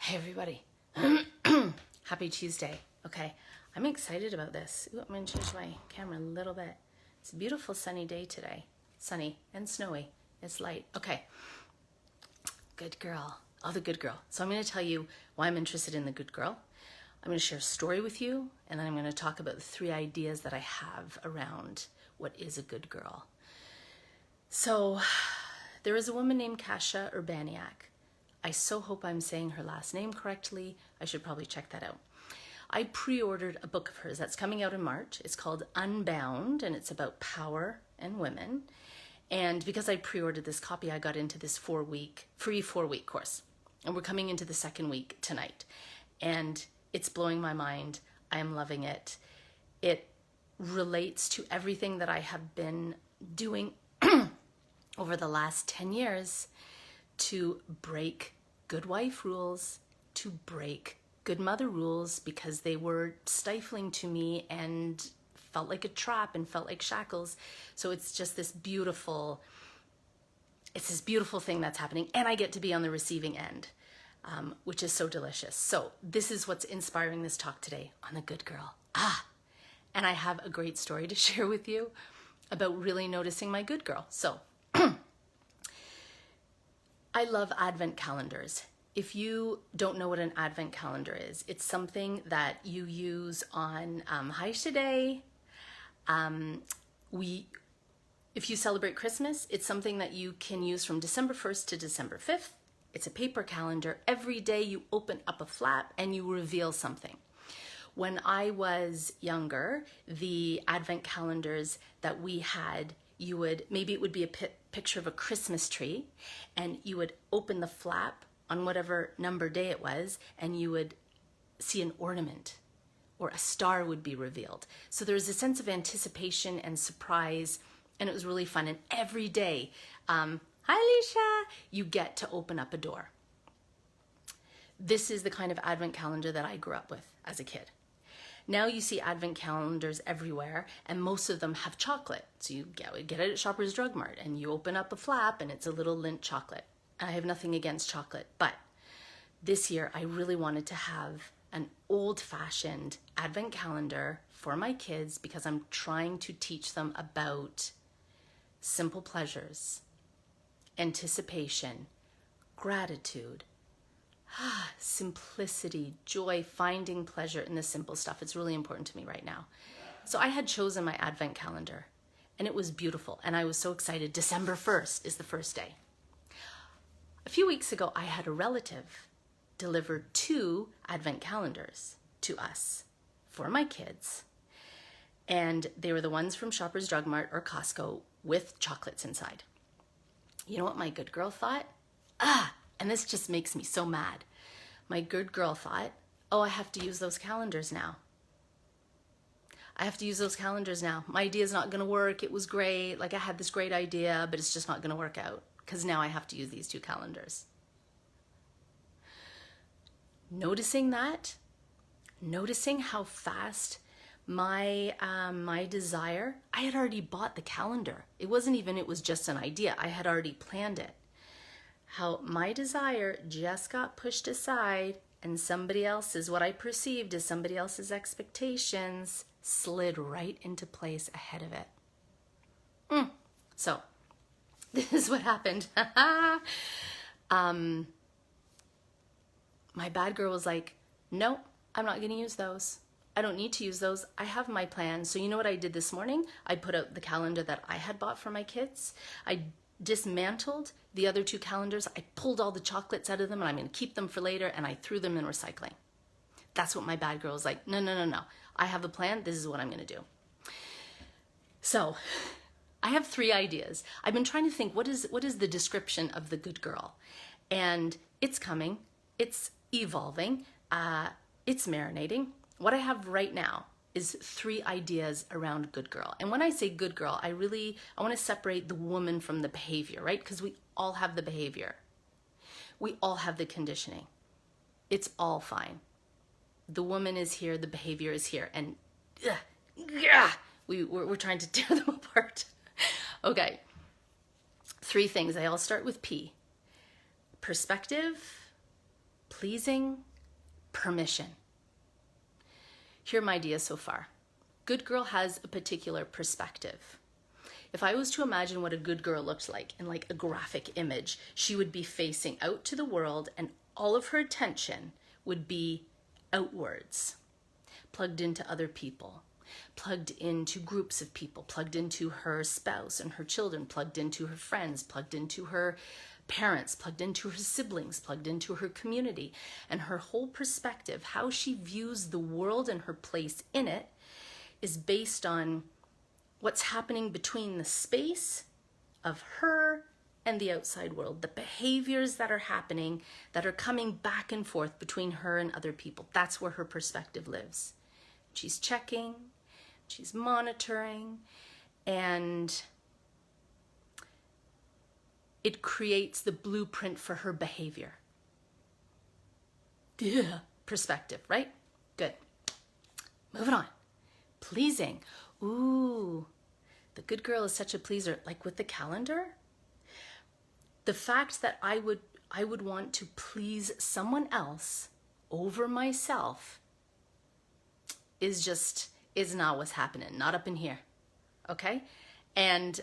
Hey everybody. Happy Tuesday. Okay, I'm excited about this. Ooh, I'm gonna change my camera a little bit. It's a beautiful sunny day today. Sunny and snowy. It's light. Okay. Good girl. Oh, the good girl. So I'm gonna tell you why I'm interested in the good girl. I'm gonna share a story with you, and then I'm gonna talk about the 3 ideas that I have around what is a good girl. So there is a woman named Kasia Urbaniak. I so hope I'm saying her last name correctly. I should probably check that out. I pre-ordered a book of hers that's coming out in March. It's called Unbound, and it's about power and women. And because I pre-ordered this copy, I got into this free 4-week course. And we're coming into the 2nd week tonight. And it's blowing my mind. I am loving it. It relates to everything that I have been doing over the last 10 years to break good wife rules, to break good mother rules, because they were stifling to me and felt like a trap and felt like shackles. So it's just this beautiful thing that's happening, and I get to be on the receiving end, which is so delicious. So this is what's inspiring this talk today on the good girl. And I have a great story to share with you about really noticing my good girl. So I love advent calendars. If you don't know what an advent calendar is, it's something that you use on Hi Today. If you celebrate Christmas, it's something that you can use from December 1st to December 5th. It's a paper calendar. Every day you open up a flap and you reveal something. When I was younger, the advent calendars that we had, maybe it would be a picture of a Christmas tree, and you would open the flap on whatever number day it was, and you would see an ornament or a star would be revealed. So there was a sense of anticipation and surprise, and it was really fun. And every day, hi Alicia, you get to open up a door. This is the kind of advent calendar that I grew up with as a kid. Now you see advent calendars everywhere, and most of them have chocolate. So you get it at Shoppers Drug Mart, and you open up a flap and it's a little Lindt chocolate. I have nothing against chocolate, but this year I really wanted to have an old-fashioned advent calendar for my kids, because I'm trying to teach them about simple pleasures, anticipation, gratitude, simplicity, joy, finding pleasure in the simple stuff. It's really important to me right now. So I had chosen my advent calendar, and it was beautiful, and I was so excited. December 1st is the first day. A few weeks ago, I had a relative deliver 2 advent calendars to us for my kids, and they were the ones from Shoppers Drug Mart or Costco with chocolates inside. You know what my good girl thought? And this just makes me so mad. My good girl thought, oh, I have to use those calendars now. My idea's not going to work. It was great. Like, I had this great idea, but it's just not going to work out, because now I have to use these 2 calendars. Noticing how fast my desire, I had already bought the calendar. It was just an idea. I had already planned it. How my desire just got pushed aside, and what I perceived as somebody else's expectations slid right into place ahead of it. So this is what happened. My bad girl was like, no, I'm not going to use those. I don't need to use those. I have my plan. So you know what I did this morning? I put out the calendar that I had bought for my kids. I dismantled the other 2 calendars. I pulled all the chocolates out of them, and I'm going to keep them for later, and I threw them in recycling. That's what my bad girl was like. No. I have a plan. This is what I'm going to do. So I have 3 ideas. I've been trying to think, what is the description of the good girl? And it's coming. It's evolving. It's marinating. What I have right now is 3 ideas around good girl. And when I say good girl, I want to separate the woman from the behavior, right? Because we all have the behavior. We all have the conditioning. It's all fine. The woman is here, the behavior is here, and we're trying to tear them apart. Okay, 3 things. They all start with P. Perspective, pleasing, permission. Here are my ideas so far. Good girl has a particular perspective. If I was to imagine what a good girl looked like in like a graphic image, she would be facing out to the world and all of her attention would be outwards, plugged into other people, plugged into groups of people, plugged into her spouse and her children, plugged into her friends, plugged into her parents, plugged into her siblings, plugged into her community. And her whole perspective, how she views the world and her place in it, is based on what's happening between the space of her and the outside world, the behaviors that are happening, that are coming back and forth between her and other people. That's where her perspective lives. She's checking, she's monitoring, and it creates the blueprint for her behavior. Yeah. Perspective, right? Good. Moving on. Pleasing. Ooh, the good girl is such a pleaser. Like with the calendar, the fact that I would want to please someone else over myself is not what's happening. Not up in here. Okay? And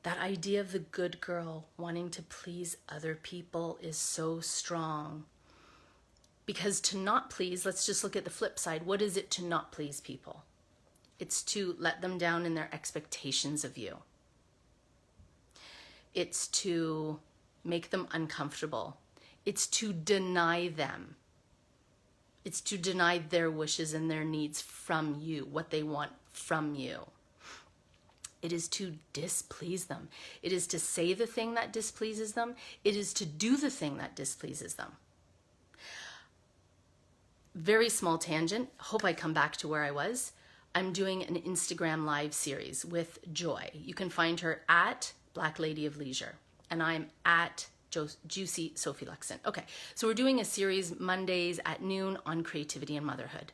that idea of the good girl wanting to please other people is so strong. Because to not please, let's just look at the flip side. What is it to not please people? It's to let them down in their expectations of you. It's to make them uncomfortable. It's to deny them. It's to deny their wishes and their needs from you, what they want from you. It is to displease them. It is to say the thing that displeases them. It is to do the thing that displeases them. Very small tangent. Hope I come back to where I was. I'm doing an Instagram live series with Joy. You can find her at Black Lady of Leisure, and I'm at Juicy Sophie Luxon. Okay, so we're doing a series Mondays at noon on creativity and motherhood.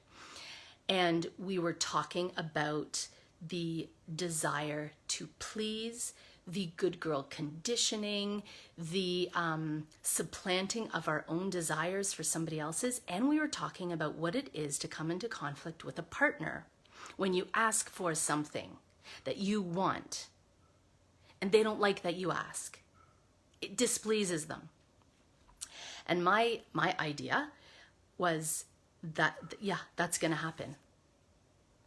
And we were talking about the desire to please, the good girl conditioning, the supplanting of our own desires for somebody else's. And we were talking about what it is to come into conflict with a partner when you ask for something that you want and they don't like that you ask. It displeases them. And my idea was that, yeah, that's going to happen.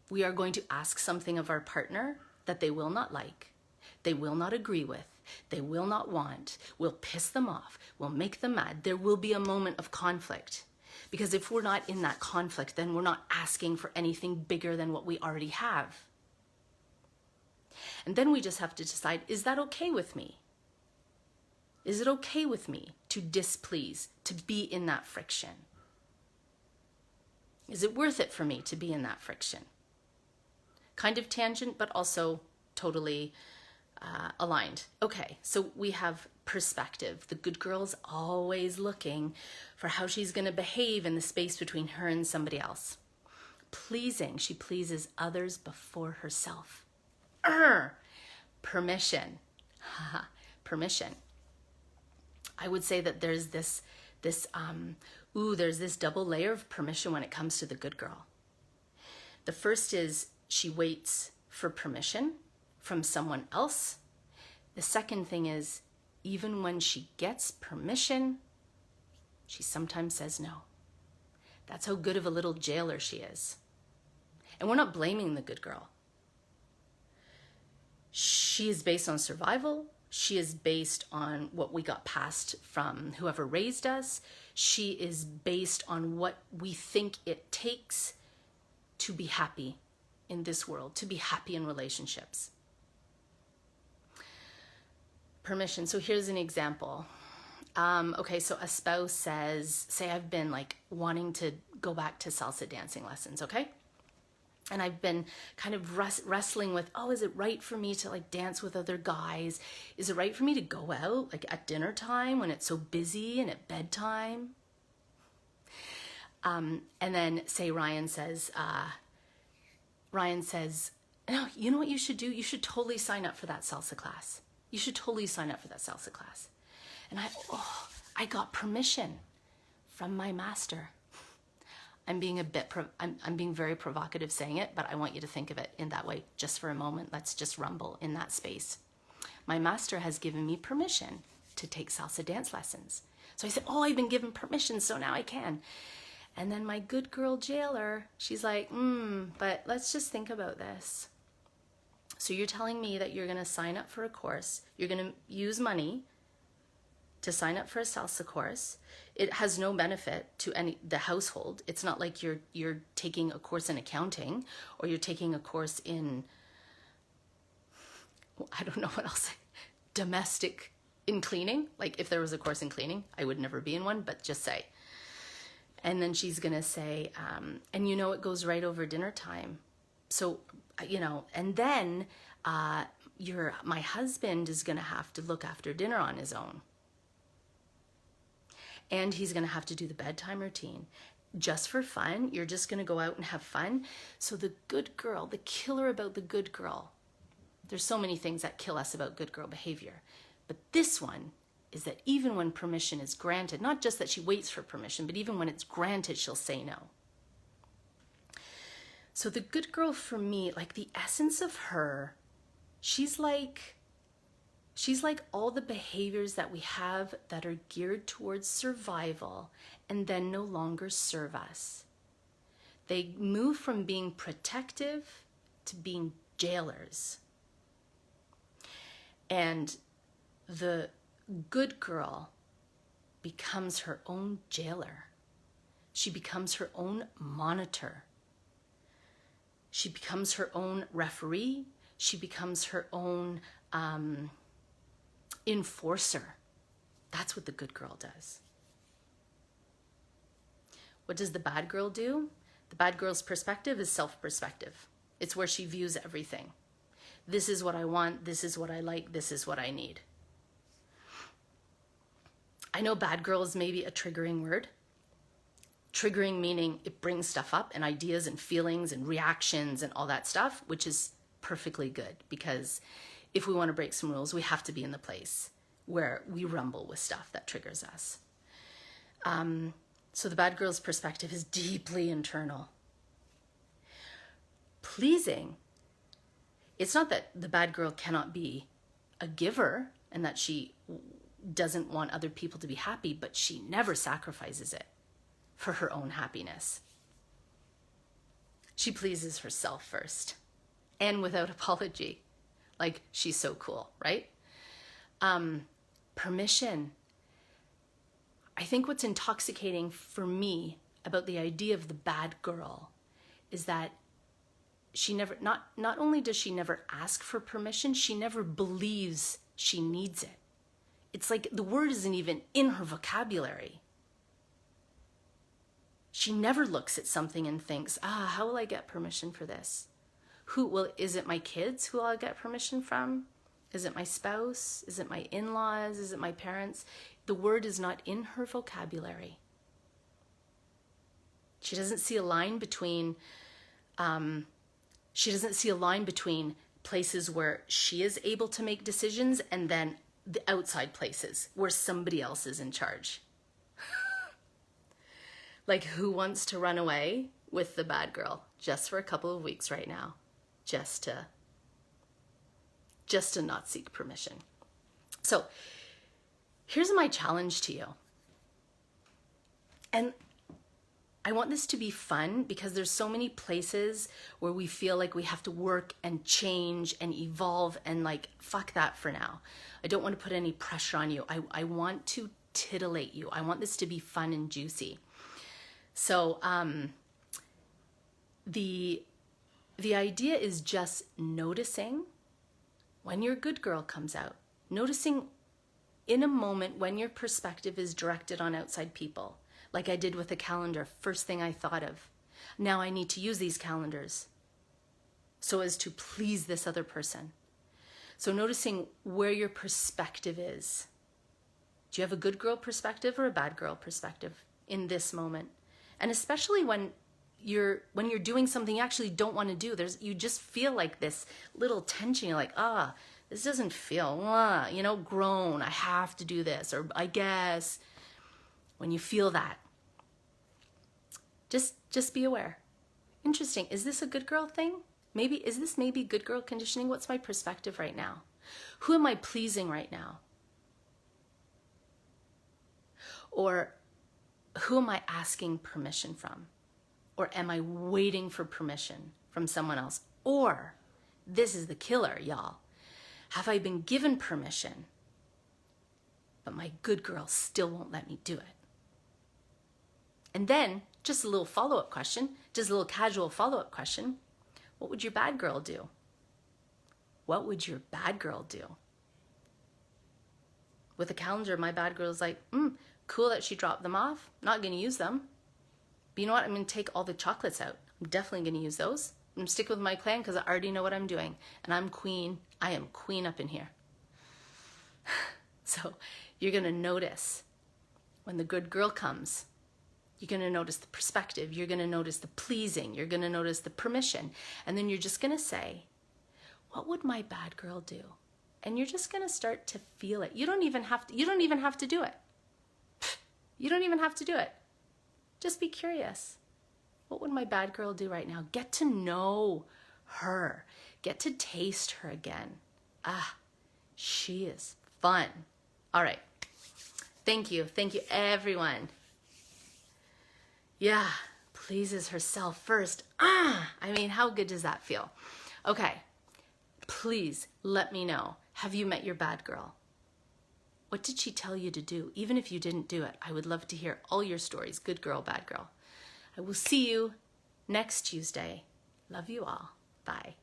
We are going to ask something of our partner that they will not like, they will not agree with, they will not want, will piss them off, will make them mad. There will be a moment of conflict. Because if we're not in that conflict, then we're not asking for anything bigger than what we already have. And then we just have to decide, is that okay with me? Is it okay with me to displease, to be in that friction? Is it worth it for me to be in that friction? Kind of tangent, but also totally aligned. Okay, so we have perspective. The good girl's always looking for how she's going to behave in the space between her and somebody else. Pleasing, she pleases others before herself. Permission. Permission. I would say that there's this double layer of permission when it comes to the good girl. The first is she waits for permission from someone else. The second thing is, even when she gets permission, she sometimes says no. That's how good of a little jailer she is. And we're not blaming the good girl. She is based on survival. She is based on what we got passed from whoever raised us. She is based on what we think it takes to be happy in this world, to be happy in relationships. Permission. So here's an example. Okay, so a spouse says, say I've been like wanting to go back to salsa dancing lessons, okay? And I've been kind of wrestling with, is it right for me to like dance with other guys? Is it right for me to go out like at dinner time when it's so busy and at bedtime? And then say Ryan says, no, you know what you should do? You should totally sign up for that salsa class. You should totally sign up for that salsa class. And I got permission. from my master. I'm being I'm being very provocative saying it, but I want you to think of it in that way just for a moment. Let's just rumble in that space. My master has given me permission to take salsa dance lessons. So I said, oh, I've been given permission, so now I can. And then my good girl jailer, she's like, but let's just think about this. So you're telling me that you're going to sign up for a course. You're going to use money to sign up for a salsa course. It has no benefit to the household. It's not like you're taking a course in accounting or you're taking a course in, I don't know what else, domestic in cleaning. Like if there was a course in cleaning, I would never be in one, but just say. And then she's going to say, and it goes right over dinner time. So, and then my husband is going to have to look after dinner on his own. And he's going to have to do the bedtime routine. Just for fun, you're just going to go out and have fun. So the good girl, the killer about the good girl, there's so many things that kill us about good girl behavior. But this one is that even when permission is granted, not just that she waits for permission, but even when it's granted, she'll say no. So the good girl for me, like the essence of her, she's like all the behaviors that we have that are geared towards survival and then no longer serve us. They move from being protective to being jailers. And the good girl becomes her own jailer. She becomes her own monitor. She becomes her own referee. She becomes her own enforcer. That's what the good girl does. What does the bad girl do? The bad girl's perspective is self-perspective. It's where she views everything. This is what I want. This is what I like. This is what I need. I know bad girl is maybe a triggering word. Triggering meaning it brings stuff up and ideas and feelings and reactions and all that stuff, which is perfectly good because if we want to break some rules, we have to be in the place where we rumble with stuff that triggers us. So the bad girl's perspective is deeply internal. Pleasing, it's not that the bad girl cannot be a giver and that she doesn't want other people to be happy, but she never sacrifices it for her own happiness. She pleases herself first and without apology. Like she's so cool, right? Permission. I think what's intoxicating for me about the idea of the bad girl is that she never, not only does she never ask for permission, she never believes she needs it. It's like the word isn't even in her vocabulary. She never looks at something and thinks, how will I get permission for this? Is it my kids who I'll get permission from? Is it my spouse? Is it my in-laws? Is it my parents? The word is not in her vocabulary. She doesn't see a line between, places where she is able to make decisions and then the outside places where somebody else is in charge. Like who wants to run away with the bad girl just for a couple of weeks right now? Just to not seek permission. So here's my challenge to you. And I want this to be fun because there's so many places where we feel like we have to work and change and evolve and like, fuck that for now. I don't want to put any pressure on you. I want to titillate you. I want this to be fun and juicy. So the idea is just noticing when your good girl comes out, noticing in a moment when your perspective is directed on outside people, like I did with the calendar, first thing I thought of. Now I need to use these calendars so as to please this other person. So noticing where your perspective is. Do you have a good girl perspective or a bad girl perspective in this moment? And especially when you're doing something you actually don't want to do, you just feel like this little tension. You're like, this doesn't feel, grown. I have to do this, or I guess. When you feel that, Just be aware. Interesting. Is this a good girl thing? Is this maybe good girl conditioning? What's my perspective right now? Who am I pleasing right now? Or who am I asking permission from? Or am I waiting for permission from someone else? Or, this is the killer, y'all. Have I been given permission, but my good girl still won't let me do it? And then, just a little follow-up question, just a little casual follow-up question. What would your bad girl do? What would your bad girl do? With a calendar, my bad girl's like, cool that she dropped them off. Not going to use them. But you know what? I'm going to take all the chocolates out. I'm definitely going to use those. I'm sticking with my plan because I already know what I'm doing. And I'm queen. I am queen up in here. So you're going to notice when the good girl comes. You're going to notice the perspective. You're going to notice the pleasing. You're going to notice the permission. And then you're just going to say, what would my bad girl do? And you're just going to start to feel it. You don't even have to do it. You don't even have to do it. Just be curious. What would my bad girl do right now? Get to know her. Get to taste her again. She is fun. All right. Thank you. Thank you, everyone. Yeah, pleases herself first. I mean, how good does that feel? Okay, please let me know. Have you met your bad girl? What did she tell you to do? Even if you didn't do it, I would love to hear all your stories. Good girl, bad girl. I will see you next Tuesday. Love you all. Bye.